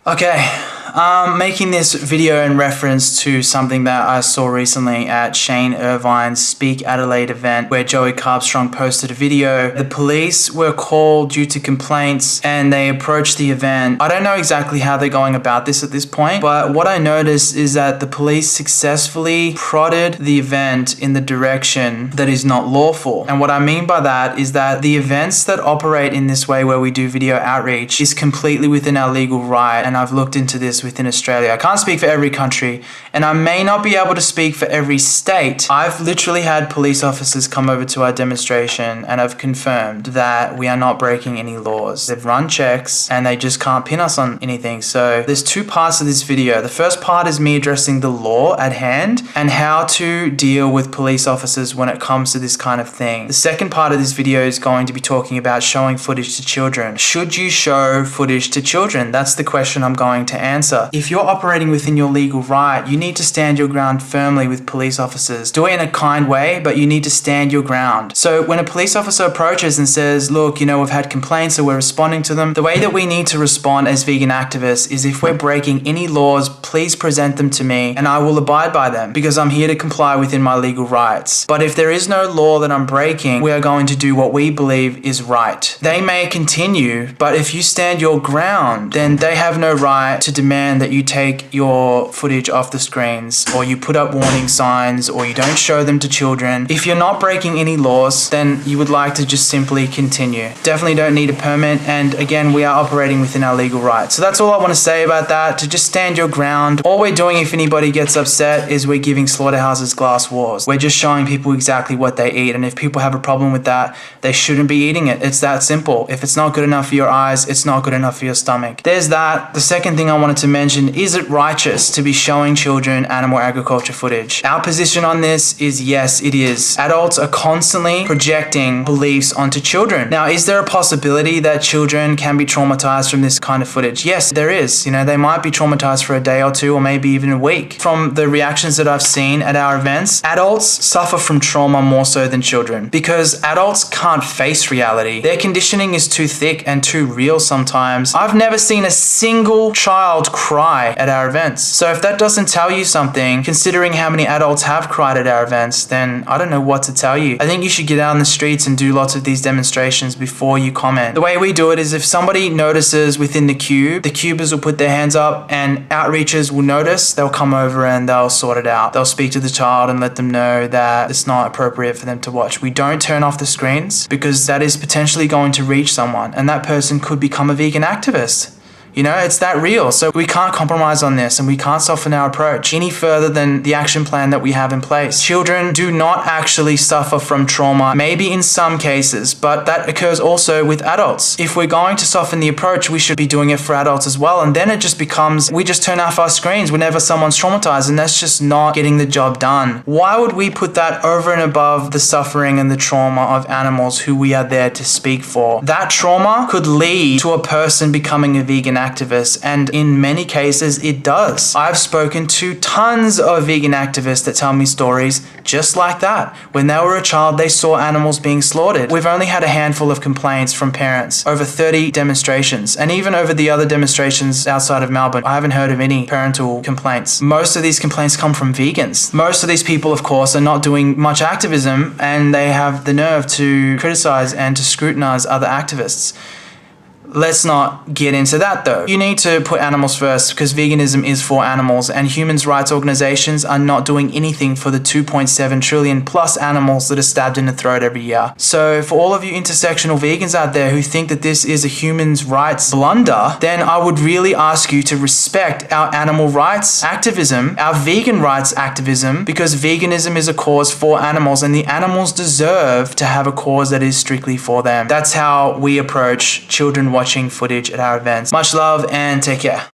Okay, making this video in reference to something that I saw recently at Shane Irvine's Speak Adelaide event where Joey Carbstrong posted a video. The police were called due to complaints and they approached the event. I don't know exactly how they're going about this at this point, but what I noticed is that the police successfully prodded the event in the direction that is not lawful. And what I mean by that is that the events that operate in this way where we do video outreach is completely within our legal right, and I've looked into this within Australia. I can't speak for every country, and I may not be able to speak for every state. I've literally had police officers come over to our demonstration and have confirmed that we are not breaking any laws. They've run checks and they just can't pin us on anything. So there's two parts of this video. The first part is me addressing the law at hand and how to deal with police officers when it comes to this kind of thing. The second part of this video is going to be talking about showing footage to children. Should you show footage to children? That's the question I'm going to answer. If you're operating within your legal right, you need to stand your ground firmly with police officers. Do it in a kind way, but you need to stand your ground. So when a police officer approaches and says, look, we've had complaints, so we're responding to them, the way that we need to respond as vegan activists is if we're breaking any laws, please present them to me and I will abide by them because I'm here to comply within my legal rights. But if there is no law that I'm breaking, we are going to do what we believe is right. They may continue, but if you stand your ground, then they have no right to demand that you take your footage off the screens or you put up warning signs or you don't show them to children. If you're not breaking any laws, then you would like to just simply continue. Definitely don't need a permit, and again, we are operating within our legal rights. So that's all I want to say about that, to just stand your ground. All we're doing, if anybody gets upset, is we're giving slaughterhouses glass walls. We're just showing people exactly what they eat, and if people have a problem with that, they shouldn't be eating it. It's that simple. If it's not good enough for your eyes, it's not good enough for your stomach. There's that. The second thing I wanted to mention, is it righteous to be showing children animal agriculture footage? Our position on this is yes, it is. Adults are constantly projecting beliefs onto children. Now, is there a possibility that children can be traumatized from this kind of footage? Yes, there is. They might be traumatized for a day or two or maybe even a week. From the reactions that I've seen at our events, adults suffer from trauma more so than children because adults can't face reality. Their conditioning is too thick and too real sometimes. I've never seen a single child cry at our events. So if that doesn't tell you something, considering how many adults have cried at our events, then I don't know what to tell you. I think you should get out on the streets and do lots of these demonstrations before you comment. The way we do it is if somebody notices within the cubers will put their hands up and outreachers will notice, they'll come over and they'll sort it out. They'll speak to the child and let them know that it's not appropriate for them to watch. We don't turn off the screens because that is potentially going to reach someone and that person could become a vegan activist. It's that real. So we can't compromise on this and we can't soften our approach any further than the action plan that we have in place. Children do not actually suffer from trauma, maybe in some cases, but that occurs also with adults. If we're going to soften the approach, we should be doing it for adults as well. And then it just becomes, we just turn off our screens whenever someone's traumatized, and that's just not getting the job done. Why would we put that over and above the suffering and the trauma of animals who we are there to speak for? That trauma could lead to a person becoming a vegan activists, and in many cases it does. I've spoken to tons of vegan activists that tell me stories just like that. When they were a child, they saw animals being slaughtered. We've only had a handful of complaints from parents, over 30 demonstrations, and even over the other demonstrations outside of Melbourne, I haven't heard of any parental complaints. Most of these complaints come from vegans. Most of these people, of course, are not doing much activism, and they have the nerve to criticize and to scrutinize other activists. Let's not get into that though. You need to put animals first because veganism is for animals, and human rights organizations are not doing anything for the 2.7 trillion plus animals that are stabbed in the throat every year. So for all of you intersectional vegans out there who think that this is a human rights blunder, then I would really ask you to respect our animal rights activism, our vegan rights activism, because veganism is a cause for animals and the animals deserve to have a cause that is strictly for them. That's how we approach children watching footage at our events. Much love and take care.